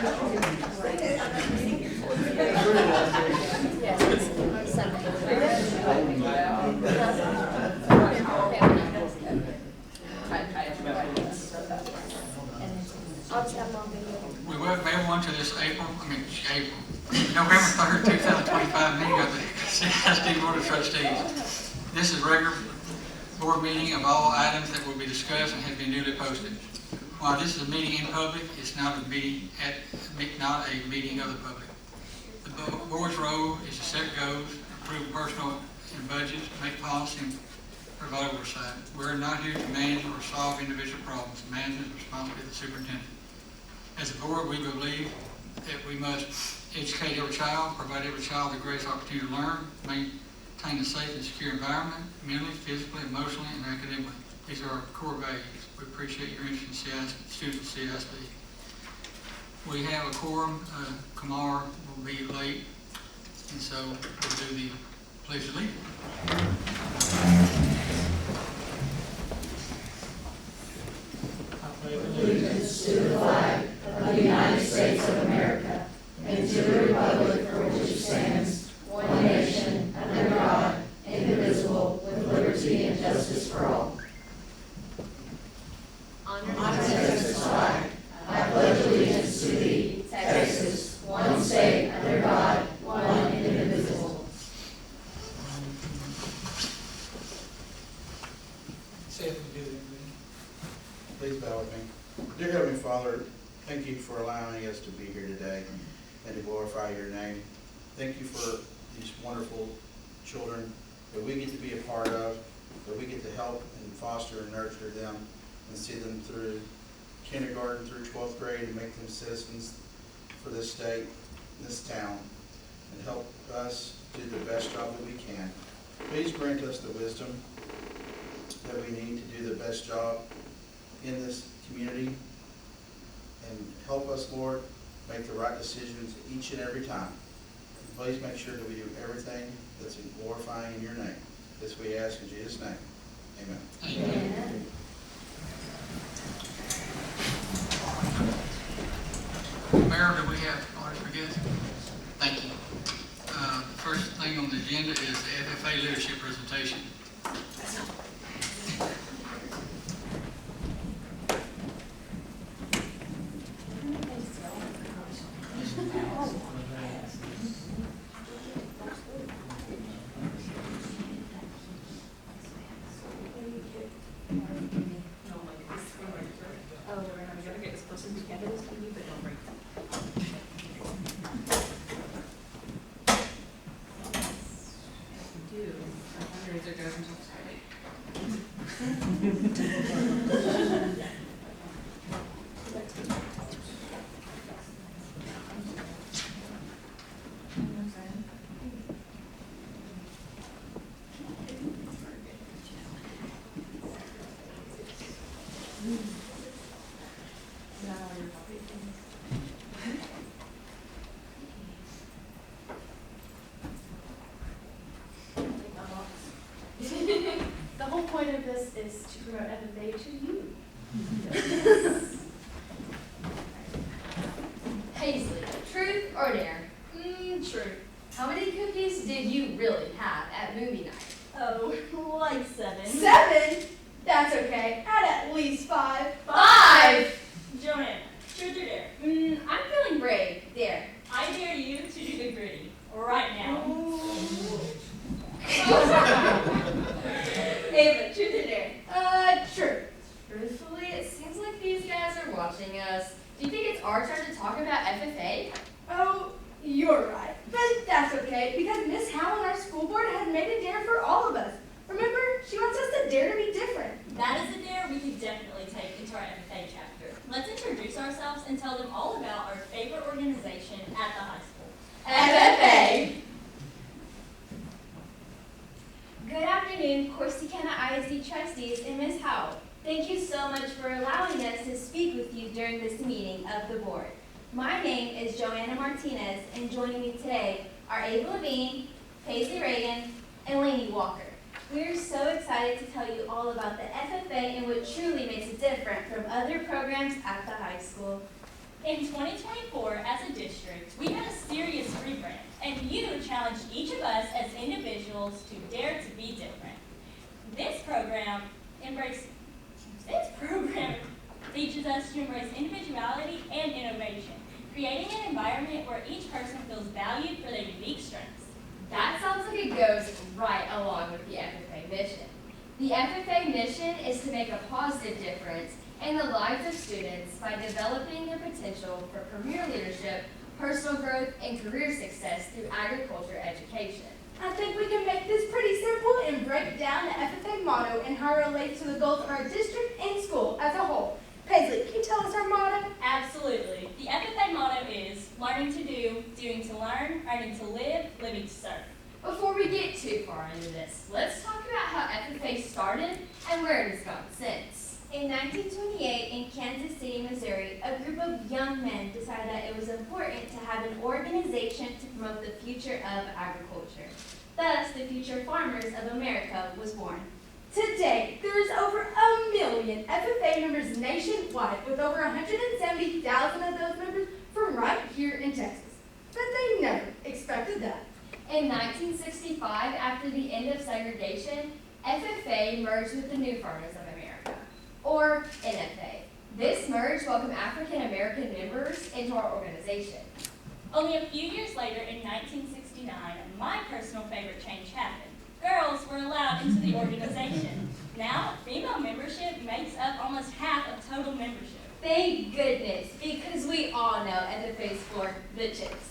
We welcome everyone to this November 3rd, 2025 meeting of the CISD Board of Trustees. This is a regular board meeting of all items that will be discussed and has been duly posted. While this is a meeting in public, it's not a meeting of the public. The board's role is to set goals, approve personal and budgets, make policy, and provide oversight. We're not here to manage or solve individual problems. Management is responsibility of the superintendent. As a board, we believe that we must educate every child, provide every child the greatest opportunity to learn, maintain a safe and secure environment, mentally, physically, emotionally, and academically. These are our core values. We appreciate your interest in students at CISD. We have a quorum. Kamar will be late, and so we'll do the pledge of allegiance. Allegiance to the flag of the United States of America and to the republic for which it stands, one nation, under God, indivisible, with liberty and justice for all. Honor Texas flag. I pledge allegiance to thee, Texas, one state, under God, one indivisible. Say it and do it. Please bow with me. Dear Heavenly Father, thank you for allowing us to be here today and to glorify your name. Thank you for these wonderful children that we get to be a part of, that we get to help and foster and nurture them and see them through kindergarten through 12th grade and make them citizens for this state, this town, and help us do the best job that we can. Please grant us the wisdom that we need to do the best job in this community, and help us, Lord, make the right decisions each and every time. And please make sure that we do everything that's glorifying in your name. This we ask in Jesus' name. Amen. Amen. Mayor, do we have orders for guests? Thank you. The first thing on the agenda is the FFA leadership presentation. The whole point of this is to promote FFA to you. Paisley, truth or dare? Truth. How many cookies did you really have at movie night? Oh, like 7. 7? That's okay. Had at least 5. 5! Joanna, truth or dare? I'm feeling brave. Dare. I dare you to do the gritty right now. Ava, truth or dare? Truth. Truthfully, it seems like these guys are watching us. Do you think it's our turn to talk about FFA? Oh, you're right. But that's okay, because Miss Howell and our school board has made a dare for all of us. Remember, she wants us to dare to be different. That is a dare we could definitely take into our FFA chapter. Let's introduce ourselves and tell them all about our favorite organization at the high school. FFA! Good afternoon, Corsicana ISD trustees and Miss Howell. Thank you so much for allowing us to speak with you during this meeting of the board. My name is Joanna Martinez, and joining me today are Ava Levine, Paisley Reagan, and Lainey Walker. We are so excited to tell you all about the FFA and what truly makes it different from other programs at the high school. In 2024, as a district, we had a serious rebrand, and you challenged each of us as individuals to dare to be different. This program teaches us to embrace individuality and innovation, creating an environment where each person feels valued for their unique strengths. That sounds like it goes right along with the FFA mission. The FFA mission is to make a positive difference in the lives of students by developing their potential for career leadership, personal growth, and career success through agriculture education. I think we can make this pretty simple and break down the FFA motto and how it relates to the goals of our district and school as a whole. Paisley, can you tell us our motto? Absolutely. The FFA motto is learning to do, doing to learn, earning to live, living to serve. Before we get too far into this, let's talk about how FFA started and where it has gone since. In 1928, in Kansas City, Missouri, a group of young men decided that it was important to have an organization to promote the future of agriculture. Thus, the Future Farmers of America was born. Today, there is over 1 million FFA members nationwide, with over 170,000 of those members from right here in Texas. But they never expected that. In 1965, after the end of segregation, FFA merged with the New Farmers of America, or NFA. This merge welcomed African American members into our organization. Only a few years later, in 1969, my personal favorite change happened. Girls were allowed into the organization. Now, female membership makes up almost half of total membership. Thank goodness, because we all know FFA's for the chicks.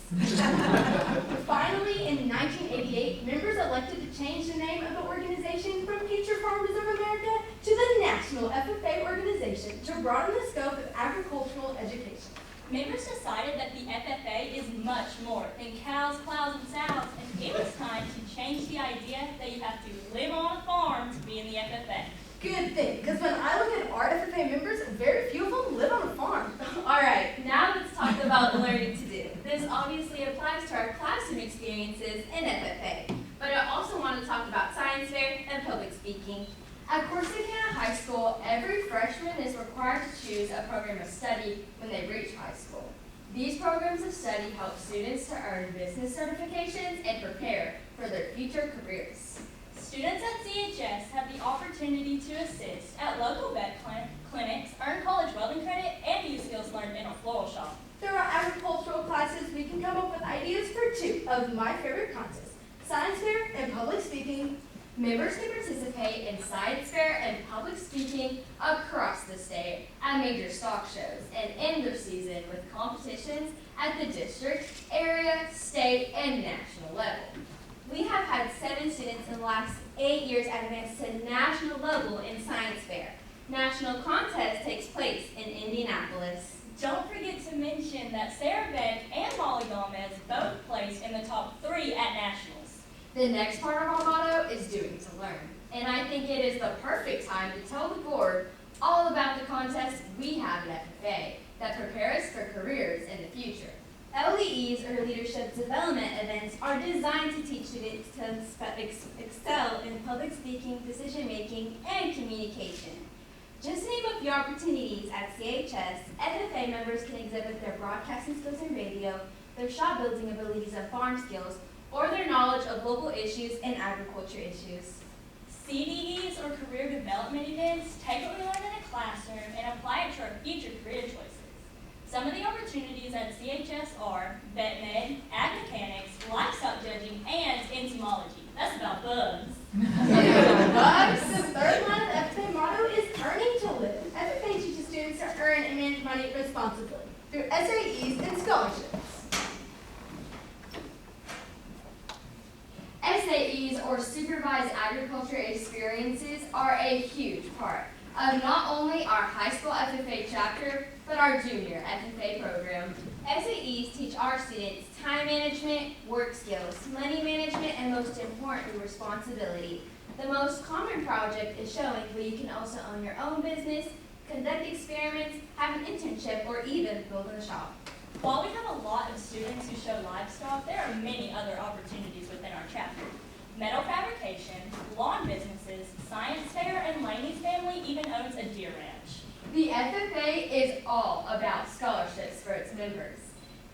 Finally, in 1988, members elected to change the name of the organization from Future Farmers of America to the National FFA Organization to broaden the scope of agricultural education. Members decided that the FFA is much more than cows, plows, and sows, and it was time to change the idea that you have to live on a farm to be in the FFA. Good thing, because when I look at our FFA members, very few of them live on a farm. All right, now let's talk about learning to do. This obviously applies to our classroom experiences in FFA, but I also want to talk about science fair and public speaking. At Corsicana High School, every freshman is required to choose a program of study when they reach high school. These programs of study help students to earn business certifications and prepare for their future careers. Students at CHS have the opportunity to assist at local vet clinics, earn college welding credit, and use skills learned in a floral shop. Through our agricultural classes, we can come up with ideas for 2 of my favorite contests, science fair and public speaking. Members can participate in science fair and public speaking across the state at major stock shows and end of season with competitions at the district, area, state, and national level. We have had 7 students in the last 8 years advance to national level in science fair. National contest takes place in Indianapolis. Don't forget to mention that Sarah Beck and Molly Gomez both placed in the top 3 at nationals. The next part of our motto is doing to learn, and I think it is the perfect time to tell the board all about the contests we have at FFA that prepare us for careers in the future. LEEs, or Leadership Development Events, are designed to teach students to excel in public speaking, decision making, and communication. Just to name a few opportunities at CHS, FFA members can exhibit their broadcasting skills in radio, their shop building abilities and farm skills, or their knowledge of local issues and agriculture issues. CDEs, or career development events, take what we learn in a classroom and apply it to our future career choices. Some of the opportunities at CHS are vet med, ag mechanics, livestock judging, and entomology. That's about bugs. Bugs, the third line of the FFA motto is earning to live. FFA teaches students to earn and manage money responsibly through SAEs and scholarships. SAEs, or Supervised Agriculture Experiences, are a huge part of not only our high school FFA chapter, but our junior FFA program. SAEs teach our students time management, work skills, money management, and most importantly, responsibility. The most common project is showing where you can also own your own business, conduct experiments, have an internship, or even build a shop. While we have a lot of students who show livestock, there are many other opportunities within our chapter. Metal fabrication, lawn businesses, science fair, and Laney's family even owns a deer ranch. The FFA is all about scholarships for its members.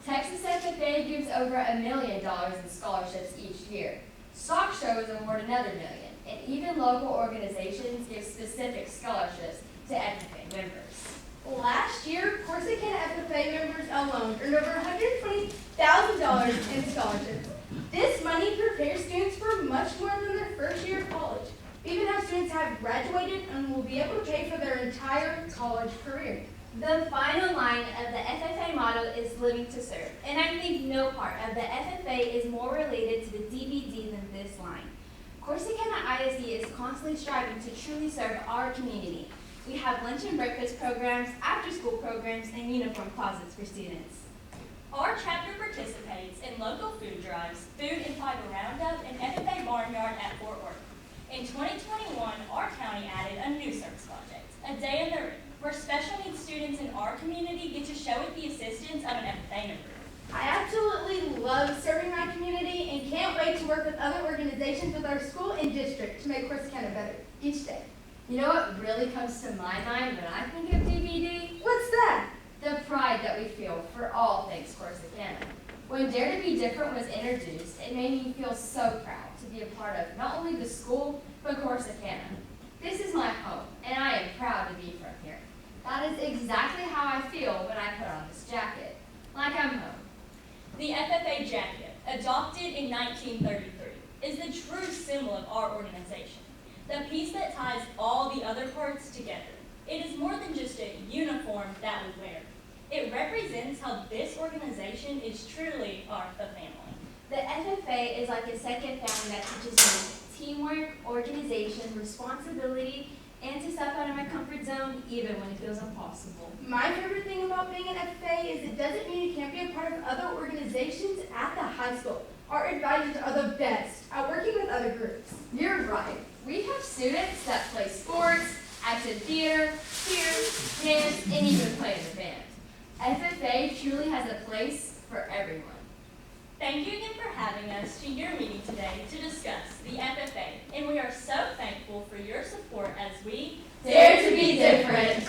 Texas FFA gives over $1 million in scholarships each year. Stock shows award another $1 million, and even local organizations give specific scholarships to FFA members. Last year, Corsicana FFA members alone earned over $120,000 in scholarships. This money prepares students for much more than their first year of college. We even have students who have graduated and will be able to pay for their entire college career. The final line of the FFA motto is living to serve, and I think no part of the FFA is more related to the DVD than this line. Corsicana ISD is constantly striving to truly serve our community. We have lunch and breakfast programs, after-school programs, and uniform closets for students. Our chapter participates in local food drives, food and fiber roundup, and FFA barnyard at Fort Worth. In 2021, our county added a new service project, A Day in the Ring, where special needs students in our community get to show with the assistance of an FFA member. I absolutely love serving my community and can't wait to work with other organizations with our school and district to make Corsicana better each day. You know what really comes to my mind when I think of DVD? What's that? The pride that we feel for all things Corsicana. When Dare to Be Different was introduced, it made me feel so proud to be a part of not only the school, but Corsicana. This is my home, and I am proud to be from here. That is exactly how I feel when I put on this jacket, like I'm home. The FFA jacket, adopted in 1933, is the true symbol of our organization, the piece that ties all the other parts together. It is more than just a uniform that we wear. It represents how this organization is truly the family. The FFA is like a second family that teaches me teamwork, organization, responsibility, and to step out of my comfort zone even when it feels impossible. My favorite thing about being an FFA is it doesn't mean you can't be a part of other organizations at the high school. Our advisors are the best at working with other groups. You're right. We have students that play sports, act in theater, cheer, dance, and even play in the band. FFA truly has a place for everyone. Thank you again for having us to your meeting today to discuss the FFA, and we are so thankful for your support as we Dare to be different.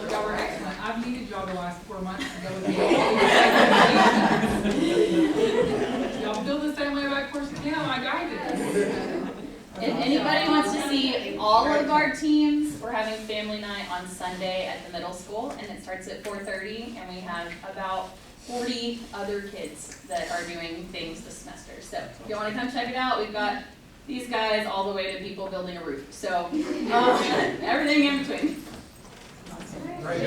Y'all were excellent. I've needed y'all the last 4 months to go with me. Y'all feel the same way about Corsicana like I did. If anybody wants to see all of our teams, we're having family night on Sunday at the middle school, and it starts at 4:30, and we have about 40 other kids that are doing things this semester. So if you want to come check it out, we've got these guys all the way to people building a roof. So everything in between. Great.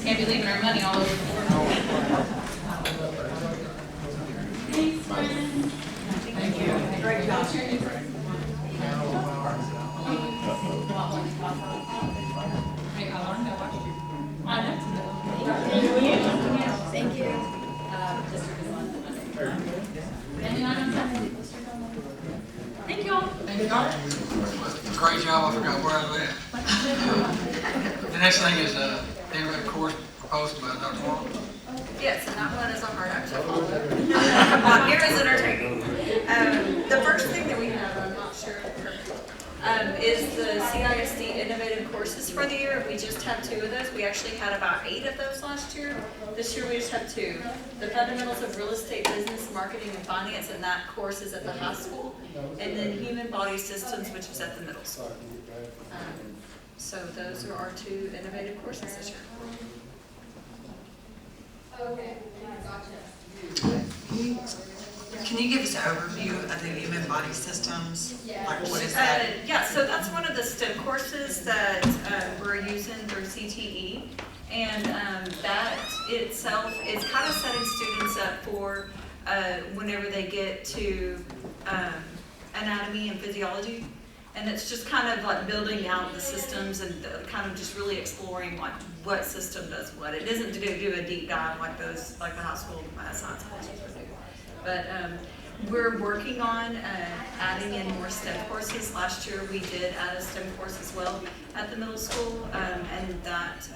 Can't be leaving our money all over the floor. Thanks, friends. Thank you. Great job. Hey, I learned that last year. I know. Thank you. District is on Monday. And then on Sunday. Thank you all. Thank you all. Great job, I forgot where I was at. The next thing is, the course proposed by Dr. Morrow. Yes, and that one is a hard act to follow. Not near as entertaining. The first thing that we have, I'm not sure, is the CISD innovative courses for the year. We just have 2 of those. We actually had about 8 of those last year. This year we just have 2. The fundamentals of real estate business, marketing, and finance, and that course is at the high school. And then human body systems, which is at the middle school. So those are our 2 innovative courses this year. Okay, gotcha. Can you give us an overview of the human body systems? Like what is that? Yeah, so that's one of the STEM courses that we're using through CTE. And that itself is kind of setting students up for whenever they get to anatomy and physiology. And it's just kind of like building out the systems and kind of just really exploring like what system does what. It isn't to do a deep dive like the high school science courses would do. But We're working on adding in more STEM courses. Last year, we did add a STEM course as well at the middle school, and that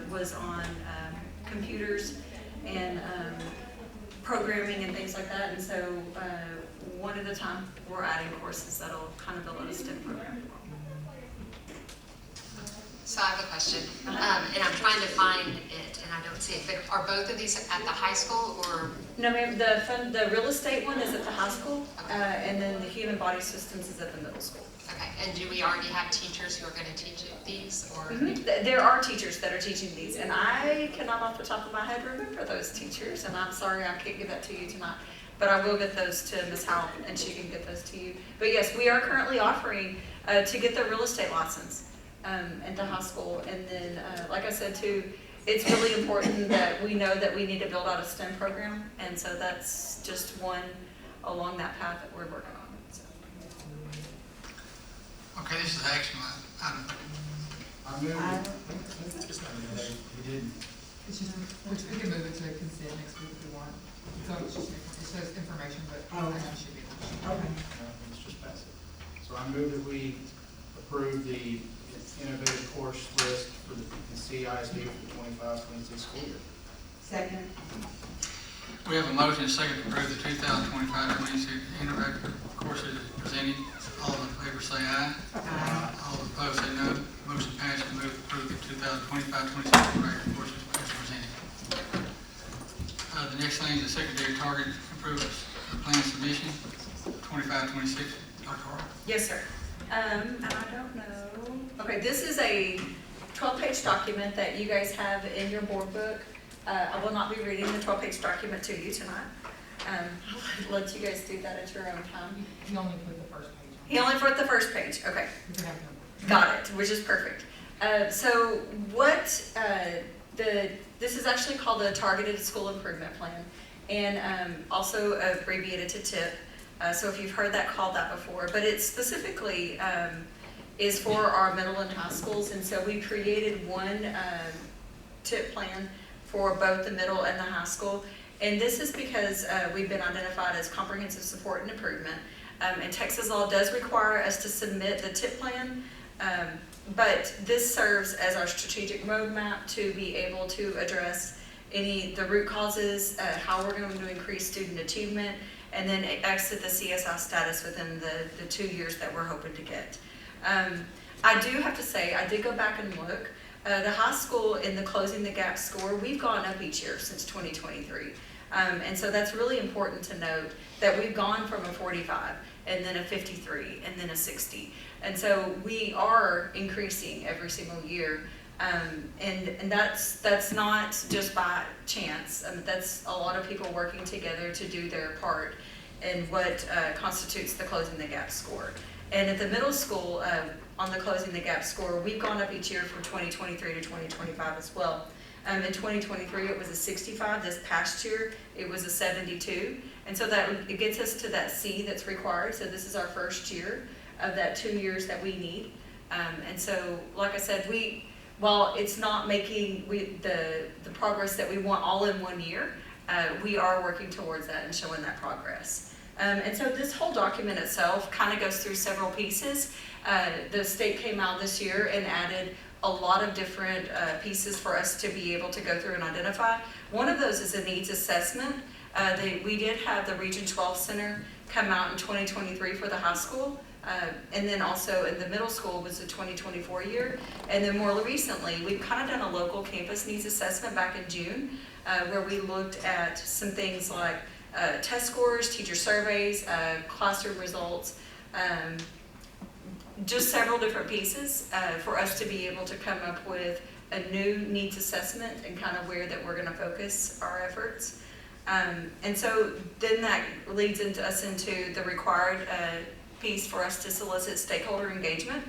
was on computers and programming and things like that. And so one at a time, we're adding courses that'll kind of build out a STEM program. So I have a question, and I'm trying to find it, and I don't see it, but are both of these at the high school, or? No, ma'am, the real estate one is at the high school, and then the human body systems is at the middle school. Okay, and do we already have teachers who are going to teach these, or? Mm-hmm. There are teachers that are teaching these, and I cannot off the top of my head remember those teachers, and I'm sorry I can't give that to you tonight. But I will get those to Ms. Howell, and she can get those to you. But yes, we are currently offering to get the real estate license at the high school. And then, like I said too, it's really important that we know that we need to build out a STEM program. And so that's just one along that path that we're working on. So. Okay, this is action item. I move. We didn't. It's just, which we can move it to consent next week if we want. So it's just, it says information, but I think it should be. Okay. Let's just pass it. So I move that we approve the innovative course list for the CISD for the 25-26 school year. Second. We have a motion and a second to approve the 2025-26 innovative courses presented. All in favor say aye. Aye. All opposed say no. Motion passed and move to approve the 2025-26 innovative courses as presented. The next thing is the secondary target improvements for plan submission, 25-26. Dr. Hart. Yes, sir. And I don't know. Okay, this is a 12-page document that you guys have in your board book. I will not be reading the 12-page document to you tonight. I'll let you guys do that at your own time. He only put the first page on. He only put the first page. Okay. We can have numbers. Got it, which is perfect. So what this is actually called the Targeted School Improvement Plan, and also abbreviated to TIP. So if you've heard that called that before, but it specifically is for our middle and high schools, and so we created one TIP plan for both the middle and the high school. And this is because we've been identified as comprehensive support and improvement. And Texas law does require us to submit the TIP plan, but this serves as our strategic roadmap to be able to address the root causes, how we're going to increase student achievement, and then exit the CSI status within the 2 years that we're hoping to get. I do have to say, I did go back and look. The high school in the Closing the Gap score, we've gone up each year since 2023. And so that's really important to note that we've gone from a 45 and then a 53 and then a 60. And so we are increasing every single year. And that's not just by chance. That's a lot of people working together to do their part in what constitutes the Closing the Gap score. And at the middle school, on the Closing the Gap score, we've gone up each year from 2023 to 2025 as well. In 2023, it was a 65. This past year, it was a 72. And so it gets us to that C that's required. So this is our first year of that 2 years that we need. And so, like I said, while it's not making the progress that we want all in 1 year, we are working towards that and showing that progress. And so this whole document itself kind of goes through several pieces. The state came out this year and added a lot of different pieces for us to be able to go through and identify. One of those is a needs assessment. We did have the Region 12 Center come out in 2023 for the high school. And then also in the middle school was the 2024 year. And then more recently, we've kind of done a local campus needs assessment back in June, where we looked at some things like test scores, teacher surveys, classroom results, just several different pieces for us to be able to come up with a new needs assessment and kind of where that we're going to focus our efforts. And so then that leads us into the required piece for us to solicit stakeholder engagement.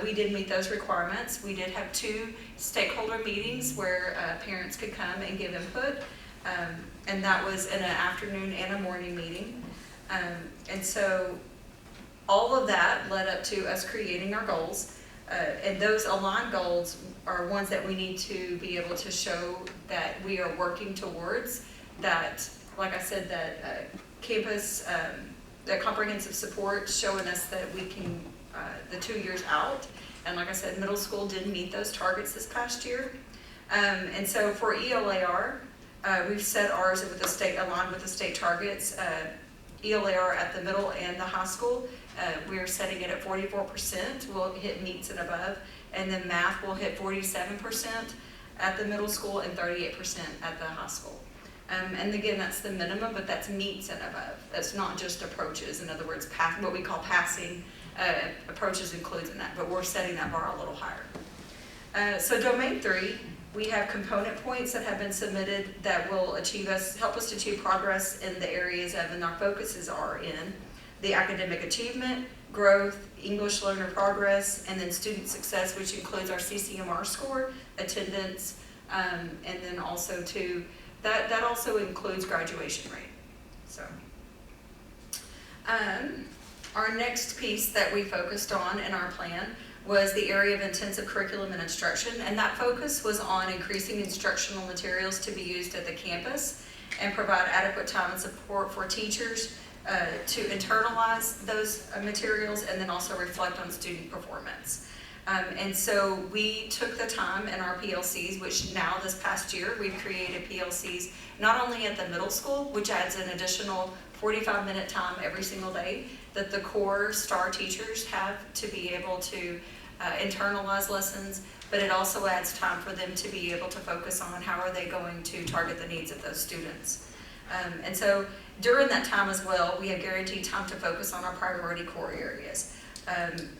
We did meet those requirements. We did have 2 stakeholder meetings where parents could come and give input. And that was in an afternoon and a morning meeting. And so all of that led up to us creating our goals. And those aligned goals are ones that we need to be able to show that we are working towards that, like I said, that campus, the comprehensive support, showing us that we can, the 2 years out. And like I said, middle school did meet those targets this past year. And so for ELAR, we've set ours with the state, aligned with the state targets. ELAR at the middle and the high school, we're setting it at 44%. We'll hit meets and above. And then math will hit 47% at the middle school and 38% at the high school. And again, that's the minimum, but that's meets and above. That's not just approaches. In other words, what we call passing approaches includes in that, but we're setting that bar a little higher. So domain 3, we have component points that have been submitted that will help us to achieve progress in the areas of, and our focuses are in the academic achievement, growth, English learner progress, and then student success, which includes our CCMR score, attendance, and then also that also includes graduation rate. So, our next piece that we focused on in our plan was the area of intensive curriculum and instruction, and that focus was on increasing instructional materials to be used at the campus and provide adequate time and support for teachers to internalize those materials and then also reflect on student performance. And so we took the time in our PLCs, which now this past year we've created PLCs not only at the middle school, which adds an additional 45-minute time every single day that the core STAR teachers have to be able to internalize lessons, but it also adds time for them to be able to focus on how are they going to target the needs of those students. And so during that time as well, we have guaranteed time to focus on our priority core areas.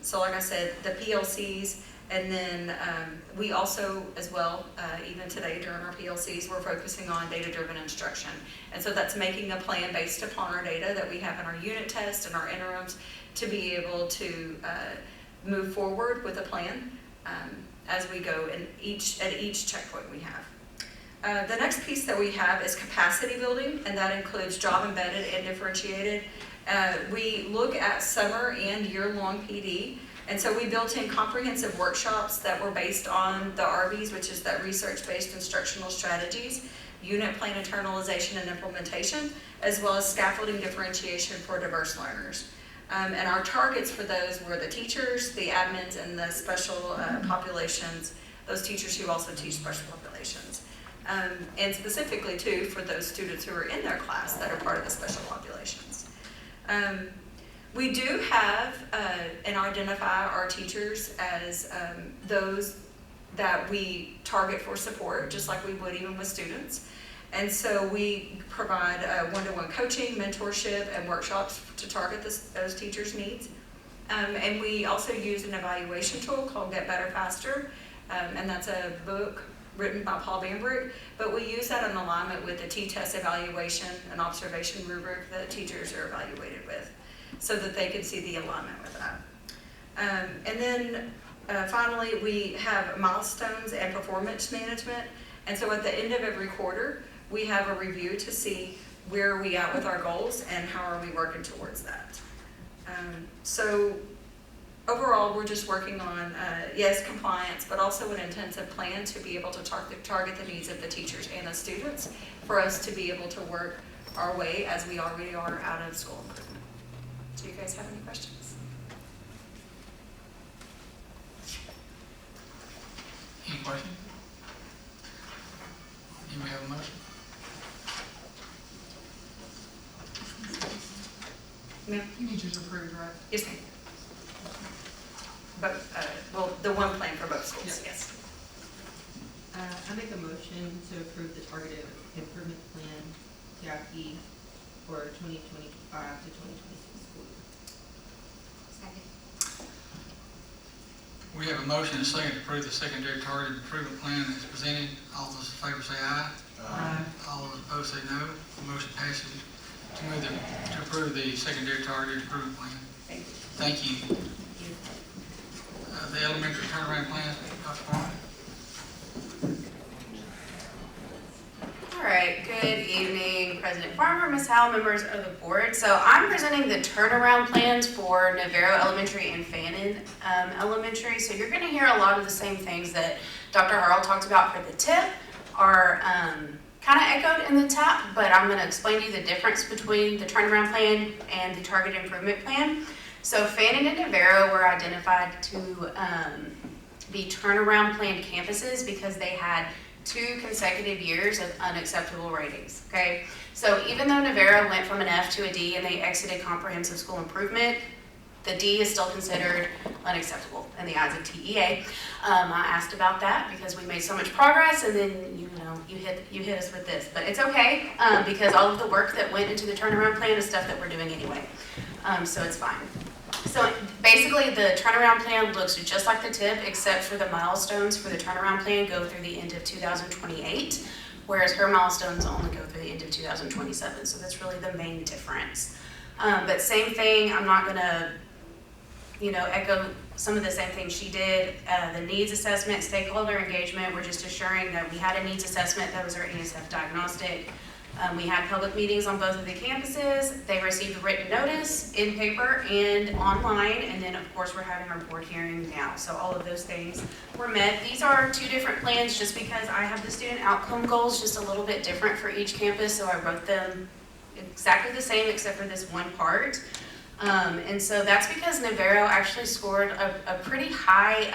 So like I said, the PLCs, and then we also, as well, even today during our PLCs, we're focusing on data-driven instruction. And so that's making a plan based upon our data that we have in our unit test and our interims to be able to move forward with a plan as we go at each checkpoint we have. The next piece that we have is capacity building, and that includes job embedded and differentiated. We look at summer and year-long PD, and so we built in comprehensive workshops that were based on the RBs, which is that research-based instructional strategies, unit plan internalization and implementation, as well as scaffolding differentiation for diverse learners. And our targets for those were the teachers, the admins, and the special populations, those teachers who also teach special populations. And specifically, too, for those students who are in their class that are part of the special populations. We do have and identify our teachers as those that we target for support, just like we would even with students. And so we provide one-to-one coaching, mentorship, and workshops to target those teachers' needs. And we also use an evaluation tool called Get Better Faster, and that's a book written by Paul Bambrick, but we use that in alignment with the T-test evaluation and observation rubric that teachers are evaluated with, so that they can see the alignment with that. And then finally, we have milestones and performance management, and so at the end of every quarter, we have a review to see where are we at with our goals and how are we working towards that. So overall, we're just working on, yes, compliance, but also an intensive plan to be able to target the needs of the teachers and the students for us to be able to work our way as we already are out of school improvement. Do you guys have any questions? Any questions? Anybody have a motion? Ma'am? You need yours approved, right? Yes, ma'am. But, well, the one plan for both schools, Yeah. yes. I make a motion to approve the targeted improvement plan, TIP, for 2025 to 2026 school year. Second. We have a motion and a second to approve the secondary targeted improvement plan as presented. All those in favor say aye. Aye. All those opposed say no. The motion passes to approve the secondary targeted improvement plan. Thank you. Thank you. The elementary turnaround plans, Dr. Farmer. All right, good evening, President Farmer, Ms. Howell, members of the board. So I'm presenting the turnaround plans for Navarro Elementary and Fannin Elementary. So you're gonna hear a lot of the same things that Dr. Harrell talked about for the TIP are kind of echoed in the TAP, but I'm going to explain to you the difference between the turnaround plan and the target improvement plan. So Fannin and Navarro were identified to be turnaround plan campuses because they had 2 consecutive years of unacceptable ratings, okay? So even though Navarro went from an F to a D and they exited comprehensive school improvement, the D is still considered unacceptable in the eyes of TEA. I asked about that because we made so much progress, and then you hit us with this, but it's okay because all of the work that went into the turnaround plan is stuff that we're doing anyway, so it's fine. So basically, the turnaround plan looks just like the TIP, except for the milestones for the turnaround plan go through the end of 2028, whereas her milestones only go through the end of 2027. So that's really the main difference. But same thing. I'm not gonna echo some of the same things she did. The needs assessment, stakeholder engagement, we're just assuring that we had a needs assessment. That was our ESF diagnostic. We had public meetings on both of the campuses. They received a written notice in paper and online, and then of course we're having our board hearing now. So all of those things were met. These are 2 different plans just because I have the student outcome goals just a little bit different for each campus, so I wrote them exactly the same except for this one part. And so that's because Navarro actually scored a pretty high,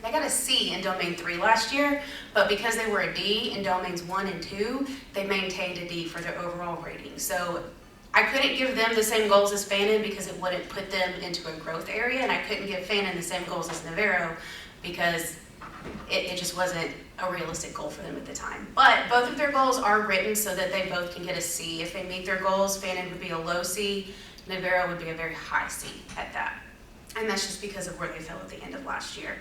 they got a C in Domain 3 last year, but because they were a D in Domains 1 and 2, they maintained a D for their overall rating. So I couldn't give them the same goals as Fannin because it wouldn't put them into a growth area, and I couldn't give Fannin the same goals as Navarro because it just wasn't a realistic goal for them at the time. But both of their goals are written so that they both can get a C. If they meet their goals, Fannin would be a low C, Navarro would be a very high C at that. And that's just because of where they fell at the end of last year.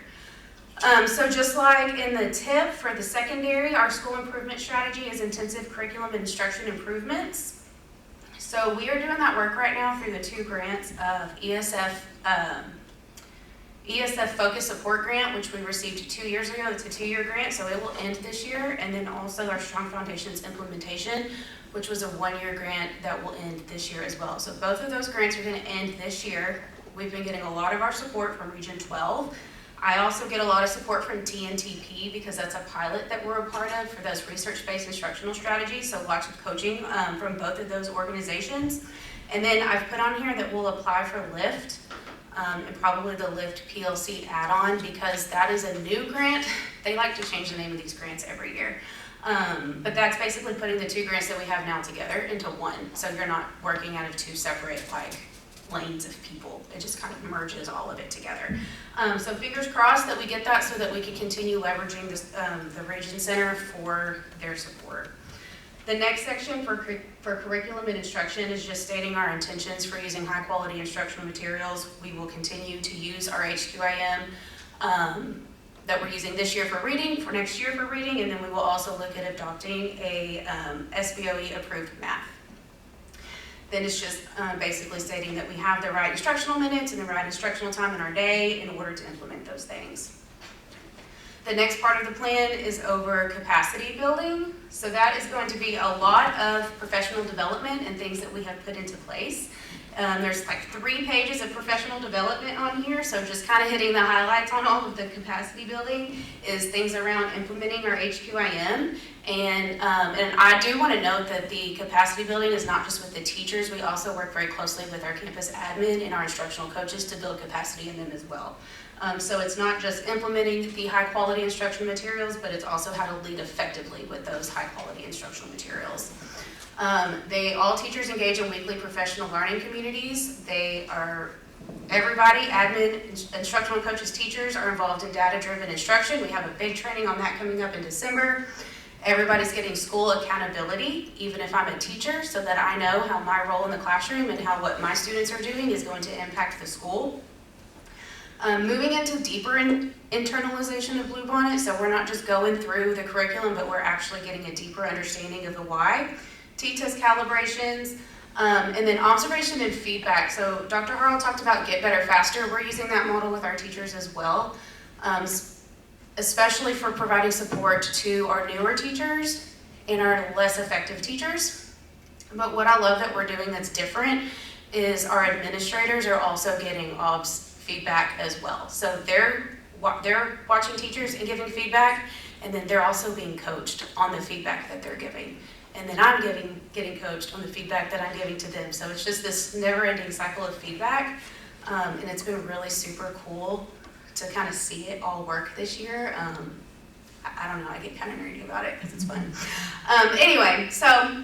So just like in the TIP for the secondary, our school improvement strategy is intensive curriculum and instruction improvements. So we are doing that work right now through the 2 grants of ESF Focus Support Grant, which we received 2 years ago. It's a 2-year grant, so it will end this year. And then also our Strong Foundations Implementation, which was a 1-year grant that will end this year as well. So both of those grants are going to end this year. We've been getting a lot of our support from Region 12. I also get a lot of support from TNTP because that's a pilot that we're a part of for those research-based instructional strategies, so lots of coaching from both of those organizations. And then I've put on here that we'll apply for LIFT and probably the LIFT PLC add-on because that is a new grant. They like to change the name of these grants every year. But that's basically putting the 2 grants that we have now together into one, so you're not working out of 2 separate lanes of people. It just kind of merges all of it together. So fingers crossed that we get that so that we can continue leveraging this, the Region Center for their support. The next section for curriculum and instruction is just stating our intentions for using high quality instructional materials. We will continue to use our HQIM that we're using this year for reading, for next year for reading, and then we will also look at adopting a SBOE approved math. Then it's just basically stating that we have the right instructional minutes and the right instructional time in our day in order to implement those things. The next part of the plan is over capacity building. So that is going to be a lot of professional development and things that we have put into place. There's 3 pages of professional development on here, so just kind of hitting the highlights on all of the capacity building is things around implementing our HQIM. And I do want to note that the capacity building is not just with the teachers, we also work very closely with our campus admin and our instructional coaches to build capacity in them as well. So it's not just implementing the high quality instructional materials, but it's also how to lead effectively with those high quality instructional materials. All teachers engage in weekly professional learning communities. Everybody, admin, instructional coaches, teachers are involved in data-driven instruction. We have a big training on that coming up in December. Everybody's getting school accountability, even if I'm a teacher, so that I know how my role in the classroom and how what my students are doing is going to impact the school. Moving into deeper internalization of Bluebonnet, so we're not just going through the curriculum, but we're actually getting a deeper understanding of the why. T-test calibrations, and then observation and feedback. So Dr. Harrell talked about Get Better Faster. We're using that model with our teachers as well, especially for providing support to our newer teachers and our less effective teachers. But what I love that we're doing that's different is our administrators are also getting OBS feedback as well. So they're watching teachers and giving feedback, And then they're also being coached on the feedback that they're giving. And then I'm getting coached on the feedback that I'm giving to them. So it's just this never-ending cycle of feedback. And it's been really super cool to kind of see it all work this year. I don't know, I get kind of nerdy about it because it's fun. Anyway, so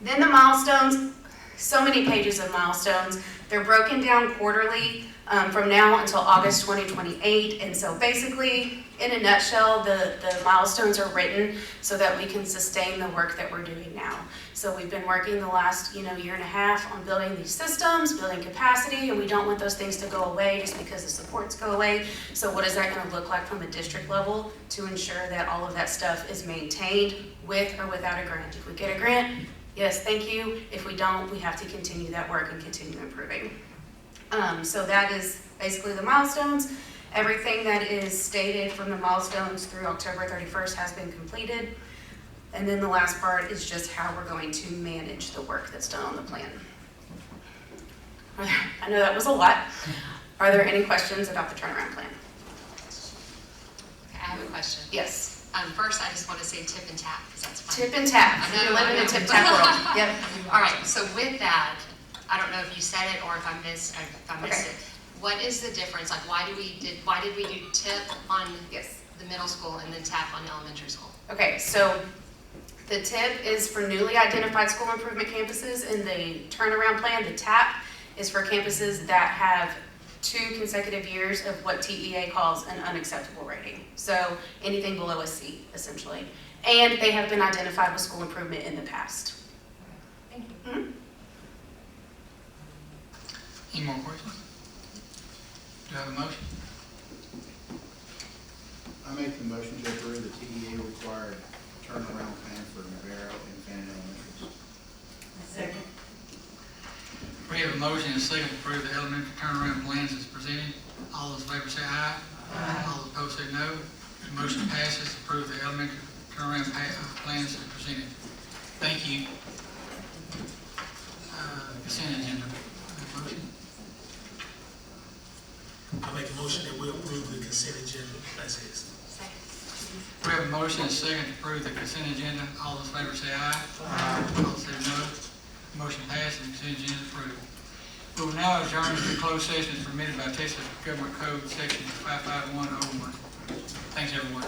then the milestones, so many pages of milestones. They're broken down quarterly from now until August 2028. And so basically, in a nutshell, the milestones are written so that we can sustain the work that we're doing now. So we've been working the last year and a half on building these systems, building capacity, and we don't want those things to go away just because the supports go away. So what is that going to look like from a district level to ensure that all of that stuff is maintained with or without a grant? If we get a grant, yes, thank you. If we don't, we have to continue that work and continue improving. So that is basically the milestones. Everything that is stated from the milestones through October 31st has been completed. And then the last part is just how we're going to manage the work that's done on the plan. I know that was a lot. Are there any questions about the turnaround plan? Okay, I have a question. Yes. First, I just want to say tip and tap, because that's fun. Tip and tap. I know, We live in I a know. tip tap world. Yep. All right, so with that, I don't know if you said it or if I missed Okay. it. What is the difference? Like, why did we do tip on Yes. the middle school and then tap on elementary school? Okay, so the TIP is for newly identified school improvement campuses, and the turnaround plan, the TAP, is for campuses that have 2 consecutive years of what TEA calls an unacceptable rating. So anything below a C, essentially. And they have been identified with school improvement in the past. Thank you. Mhm. Any more questions? Do I have a motion? I make the motion to approve the TEA required turnaround plan for Navarro and Fannin Elementaries. Second. We have a motion and a second to approve the elementary turnaround plans as presented. All those in favor say aye. Aye. All opposed say no. The motion passes. Approve the elementary turnaround plans as presented. Thank you. Consent agenda. Motion. I make a motion that we approve the consent agenda as is. We have a motion and a second to approve the consent agenda. All those in favor say aye. Aye. All say no. Motion passes. Consent agenda is approved. We will now adjourn to closed session as permitted by Texas Government Code Section 55101. Thanks, everyone.